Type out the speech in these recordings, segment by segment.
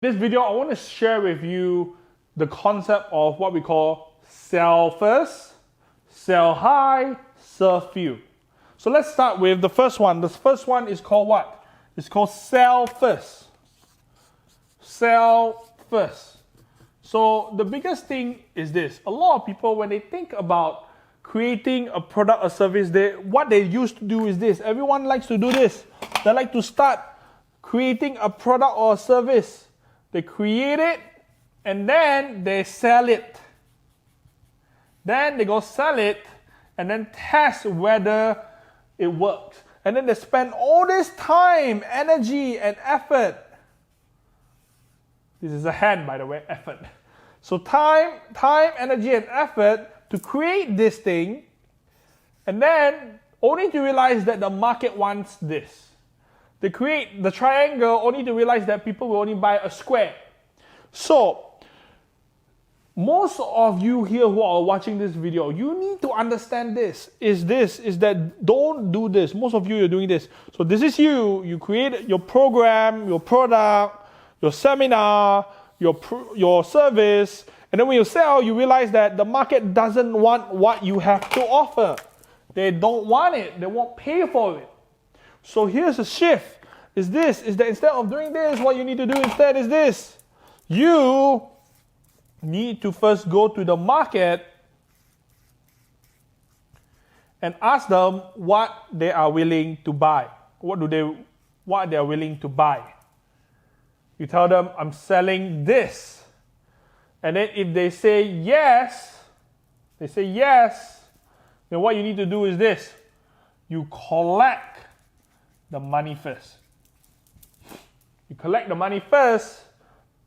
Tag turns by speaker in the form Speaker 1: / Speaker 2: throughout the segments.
Speaker 1: This video, I want to share with you the concept of what we call sell first, sell high, serve few. So let's start with the first one. The first one is called what? It's called sell first. Sell first. So the biggest thing is this. A lot of people, when they think about creating a product or service, what they used to do is this. Everyone likes to do this. They like to start creating a product or a service. They create it and then they sell it. Then they go sell it and then test whether it works. And then they spend all this time, energy, and effort. This is a hand, by the way, effort. So time, energy, and effort to create this thing, and then only to realize that the market wants this. They create the triangle only to realize that people will only buy a square. So, most of you here who are watching this video, you need to understand is that don't do this. Most of you are doing this. So this is you create your program, your product, your seminar, your service, and then when you sell, you realize that the market doesn't want what you have to offer. They don't want it. They won't pay for it. So here's a shift. Is that instead of doing this, what you need to do instead is this. You need to first go to the market and ask them what they are willing to buy. What they are willing to buy. You tell them, I'm selling this. And then if they say yes, then what you need to do is this. You collect the money first. You collect the money first,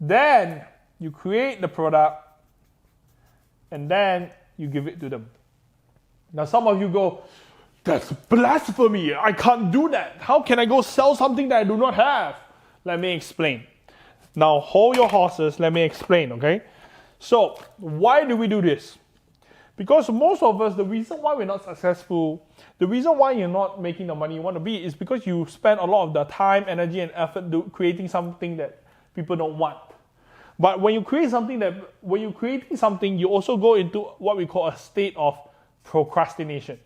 Speaker 1: then you create the product, and then you give it to them. Now some of you go, that's blasphemy. I can't do that. How can I go sell something that I do not have? Let me explain. Now hold your horses, let me explain, okay? So why do we do this? Because most of us, the reason why we're not successful, the reason why you're not making the money you want to be is because you spend a lot of the time, energy, and effort creating something that people don't want. But when you're creating something, you also go into what we call a state of procrastination.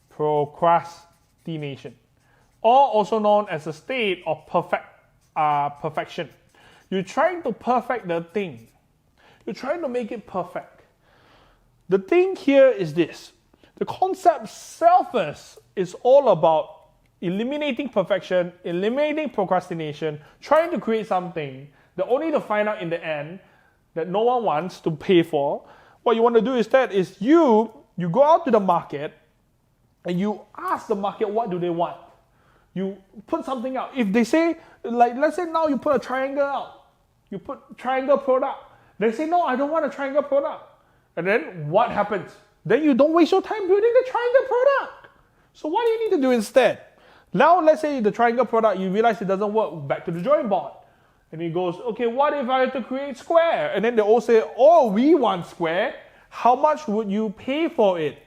Speaker 1: Procrastination. Or also known as a state of perfection. You're trying to perfect the thing. You're trying to make it perfect. The thing here is this. The concept sell first is all about eliminating perfection, eliminating procrastination, trying to create something that only to find out in the end that no one wants to pay for. What you want to do instead is you go out to the market and you ask the market what do they want. You put something out. If they say, like let's say now you put a triangle out. You put triangle product. They say, no, I don't want a triangle product. And then what happens? Then you don't waste your time building the triangle product. So what do you need to do instead? Now let's say the triangle product, you realize it doesn't work, back to the drawing board. And he goes, okay, what if I had to create square? And then they all say, oh, we want square. How much would you pay for it?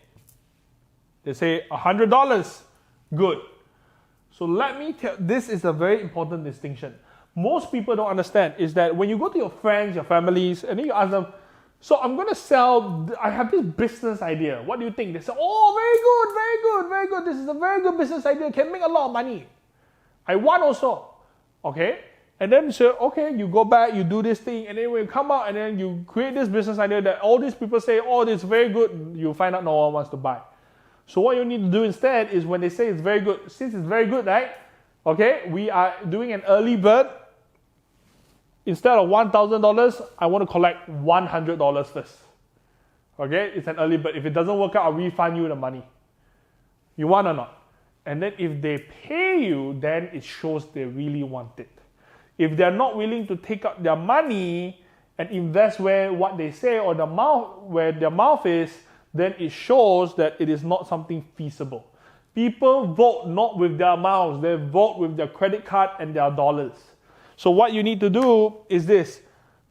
Speaker 1: They say $100. Good. So let me tell, this is a very important distinction. Most people don't understand is that when you go to your friends, your families, and then you ask them, so I'm going to sell, I have this business idea. What do you think? They say, oh, very good. This is a very good business idea. Can make a lot of money. I want also. Okay? And then you say, okay, you go back, you do this thing, and then when you come out and then you create this business idea that all these people say, oh, this is very good, you find out no one wants to buy. So what you need to do instead is when they say it's very good, since it's very good, right? Okay, we are doing an early bird. Instead of $1,000, I want to collect $100 first. Okay, it's an early bird. If it doesn't work out, I'll refund you the money. You want or not? And then if they pay you, then it shows they really want it. If they're not willing to take out their money and invest where what they say or where their mouth is, then it shows that it is not something feasible. People vote not with their mouths, they vote with their credit card and their dollars. So what you need to do is this.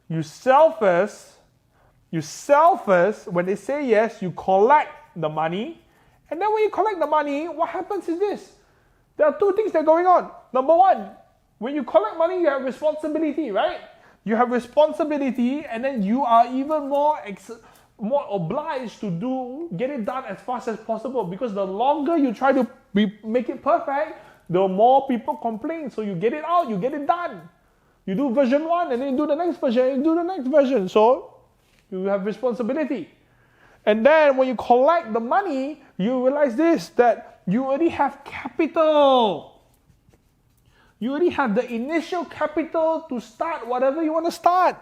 Speaker 1: You sell first. When they say yes, you collect the money. And then when you collect the money, what happens is this. There are two things that are going on. Number one, when you collect money, you have responsibility, right? You have responsibility, and then you are even more obliged to get it done as fast as possible, because the longer you try to make it perfect, the more people complain. So you get it out, you get it done. You do version 1, and then you do the next version, and you do the next version. So you have responsibility. And then when you collect the money, you realize this, that you already have capital. You already have the initial capital to start whatever you want to start.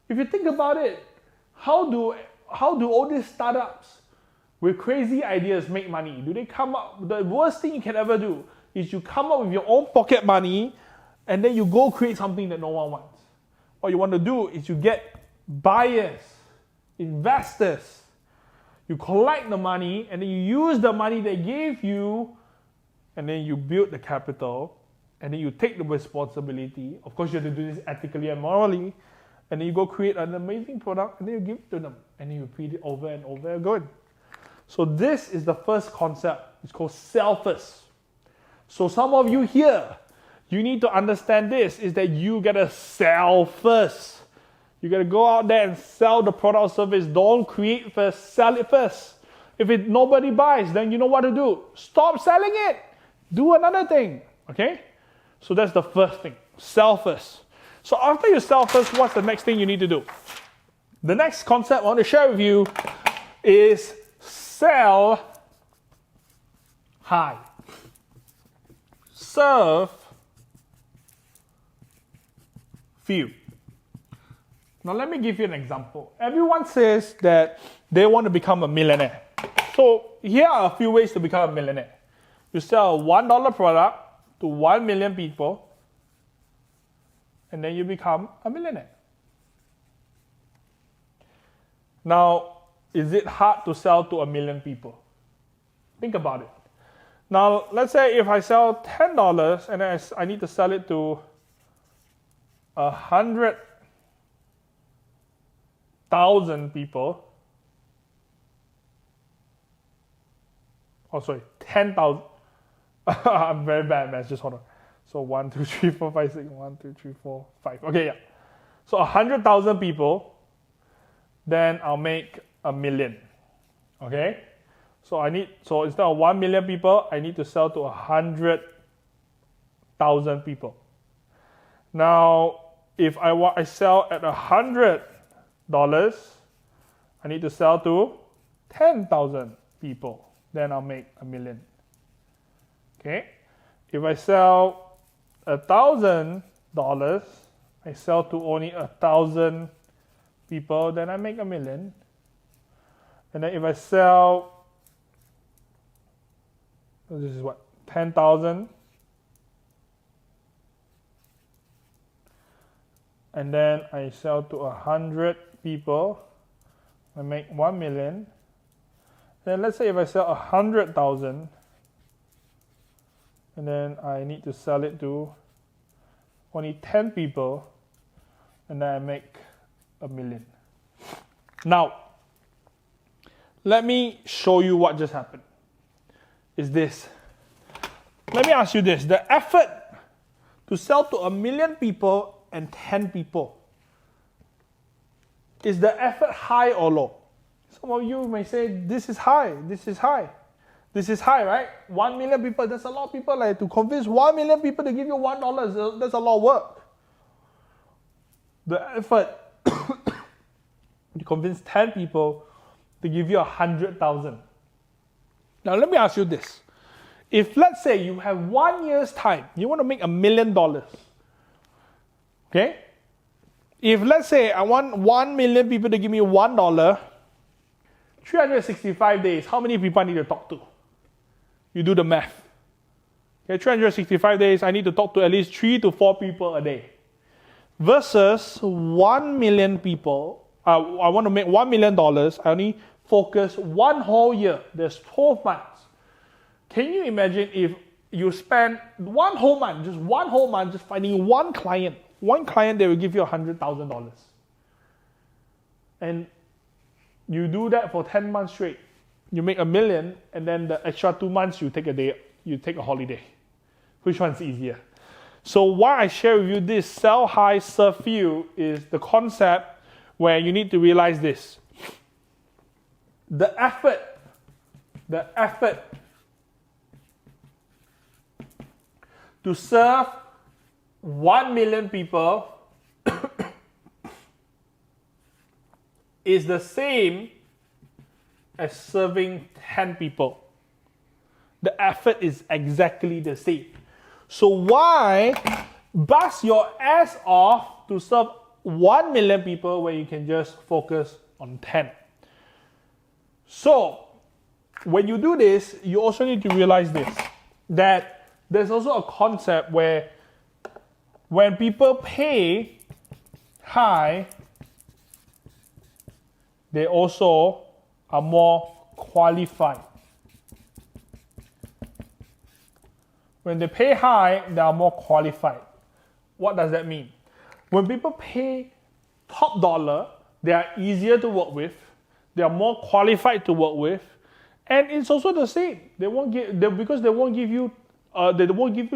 Speaker 1: If you think about it, how do all these startups with crazy ideas make money? Do they come up? The worst thing you can ever do is you come up with your own pocket money, and then you go create something that no one wants. What you want to do is you get buyers, investors. You collect the money, and then you use the money they gave you, and then you build the capital, and then you take the responsibility. Of course, you have to do this ethically and morally, and then you go create an amazing product, and then you give it to them, and then you repeat it over and over again. So this is the first concept. It's called sell first. So some of you here, you need to understand this, is that you gotta sell first. You gotta go out there and sell the product or service. Don't create first, sell it first. If nobody buys, then you know what to do. Stop selling it. Do another thing, okay? So that's the first thing, sell first. So after you sell first, what's the next thing you need to do? The next concept I want to share with you is sell high. Serve few. Now let me give you an example. Everyone says that they want to become a millionaire. So here are a few ways to become a millionaire. You sell a $1 product to 1 million people, and then you become a millionaire. Now, is it hard to sell to 1 million people? Think about it. Now, let's say if I sell $10 and I need to sell it to 100,000 people. Oh, sorry, 10,000. I'm very bad at math, just hold on. So 1, 2, 3, 4, 5, 6, 1, 2, 3, 4, 5. Okay, yeah. So 100,000 people, then I'll make 1 million. Okay? So instead of 1 million people, I need to sell to 100,000 people. Now, if I sell at $100, I need to sell to 10,000 people. Then I'll make 1 million. Okay? If I sell $1,000, I sell to only 1,000 people, then I make 1 million. And then if I sell, this is what, 10,000, and then I sell to 100 people, I make 1 million. Then let's say if I sell 100,000, and then I need to sell it to only 10 people, and then I make 1 million. Now, let me show you what just happened. Is this. Let me ask you this. The effort to sell to 1 million people and 10 people, is the effort high or low? Some of you may say, this is high, this is high. This is high, right? 1 million people, there's a lot of people. Like, to convince 1 million people to give you $1, that's a lot of work. The effort to convince 10 people to give you 100,000. Now let me ask you this. If let's say you have 1 year's time, you want to make $1 million. Okay? If let's say I want 1 million people to give me $1, 365 days, how many people I need to talk to? You do the math. Okay, 365 days, I need to talk to at least 3 to 4 people a day. Versus 1 million people, I want to make $1 million, I only focus 1 whole year. There's 12 months. Can you imagine if you spend 1 whole month, just 1 whole month, just finding one client, they will give you $100,000. And you do that for 10 months straight. You make $1 million, and then the extra 2 months you take a holiday. Which one's easier? So why I share with you this sell high, serve few is the concept where you need to realize this. The effort to serve 1 million people is the same as serving 10 people. The effort is exactly the same. So why bust your ass off to serve 1 million people when you can just focus on 10? So when you do this, you also need to realize this, that there's also a concept where when people pay high, they also are more qualified. When they pay high, they are more qualified. What does that mean? When people pay top dollar, they are easier to work with, they are more qualified to work with, and it's also the same. They won't give you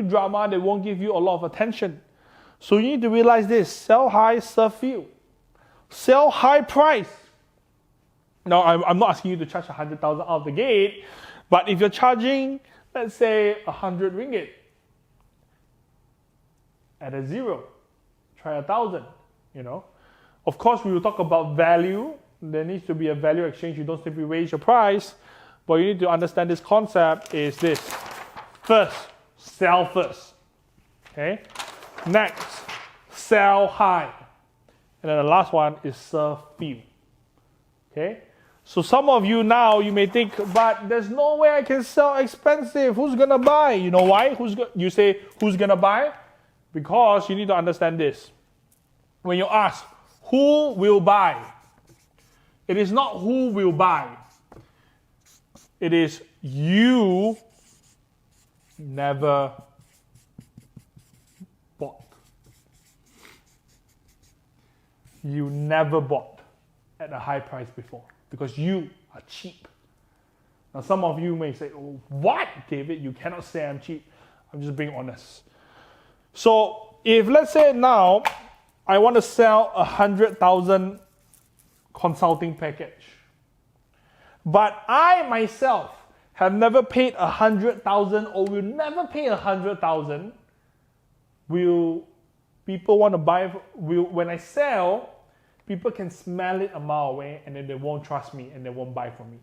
Speaker 1: drama, they won't give you a lot of attention. So you need to realize this: sell high, serve few. Sell high price. Now, I'm not asking you to charge 100,000 out of the gate, but if you're charging, let's say 100 ringgit at a zero, try 1,000, Of course, we will talk about value. There needs to be a value exchange. You don't simply raise your price, but you need to understand this concept is this. First, sell first. Okay? Next, sell high. And then the last one is serve few. Okay? So some of you now, you may think, but there's no way I can sell expensive. Who's going to buy? You know why? You say, who's going to buy? Because you need to understand this. When you ask, who will buy? It is not who will buy. It is you never bought. You never bought at a high price before because you are cheap. Now some of you may say, oh, what, David? You cannot say I'm cheap. I'm just being honest. So if let's say now I want to sell 100,000 consulting package, but I myself have never paid 100,000 or will never pay 100,000, will people want to buy? When I sell, people can smell it a mile away and then they won't trust me and they won't buy from me.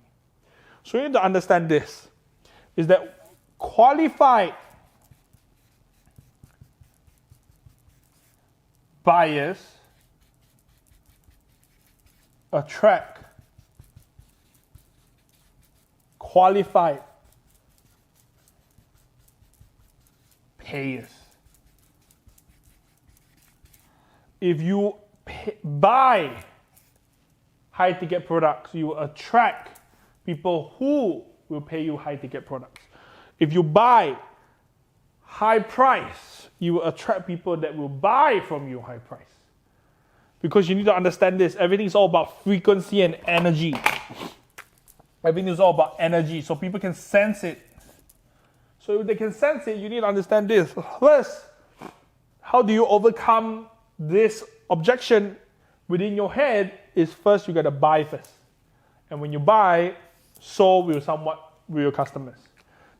Speaker 1: So you need to understand this, is that qualified buyers attract qualified payers. If you buy high ticket products, you attract people who will pay you high ticket products. If you buy high price, you will attract people that will buy from you high price. Because you need to understand this, everything is all about frequency and energy. Everything is all about energy, so people can sense it. So if they can sense it, you need to understand this. First, how do you overcome this objection within your head is first you got to buy first. And when you buy, so will your customers.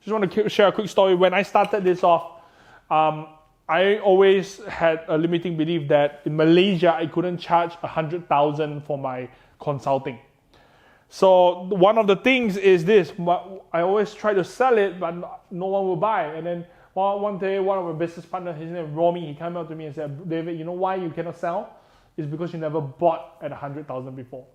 Speaker 1: Just want to share a quick story. When I started this off, I always had a limiting belief that in Malaysia, I couldn't charge 100,000 for my consulting. So one of the things is this, I always try to sell it, but no one will buy. And then one day, one of my business partners, his name is Romy, he came up to me and said, David, you know why you cannot sell? It's because you never bought at 100,000 before.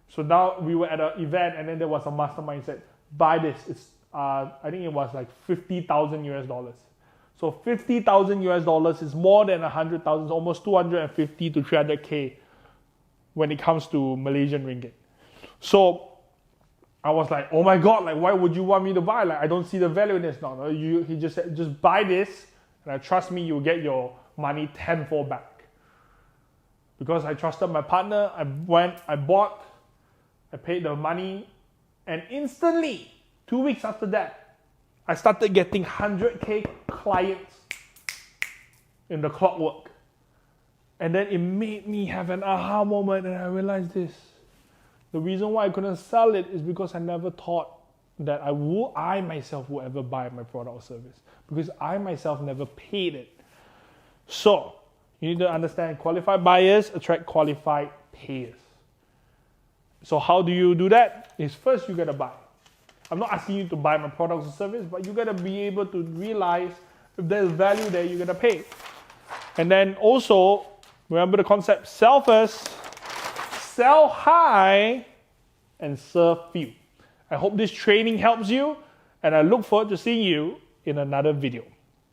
Speaker 1: So now we were at an event and then there was a mastermind said, buy this. It's I think it was like 50,000 US dollars. So 50,000 US dollars is more than 100,000, almost 250 to 300K when it comes to Malaysian ringgit. So I was like, oh my God, like why would you want me to buy? Like I don't see the value in this. No, he just said, just buy this and trust me, you'll get your money tenfold back. Because I trusted my partner, I went, I bought, I paid the money, and instantly, 2 weeks after that, I started getting 100K clients in the clockwork. And then it made me have an aha moment, and I realized this. The reason why I couldn't sell it is because I never thought that I myself would ever buy my product or service, because I myself never paid it. So you need to understand, qualified buyers attract qualified payers. So how do you do that? Is first you gotta buy. I'm not asking you to buy my products or service, but you gotta be able to realize if there's value there, you gotta pay. And then also, remember the concept, sell first, sell high, and serve few. I hope this training helps you, and I look forward to seeing you in another video.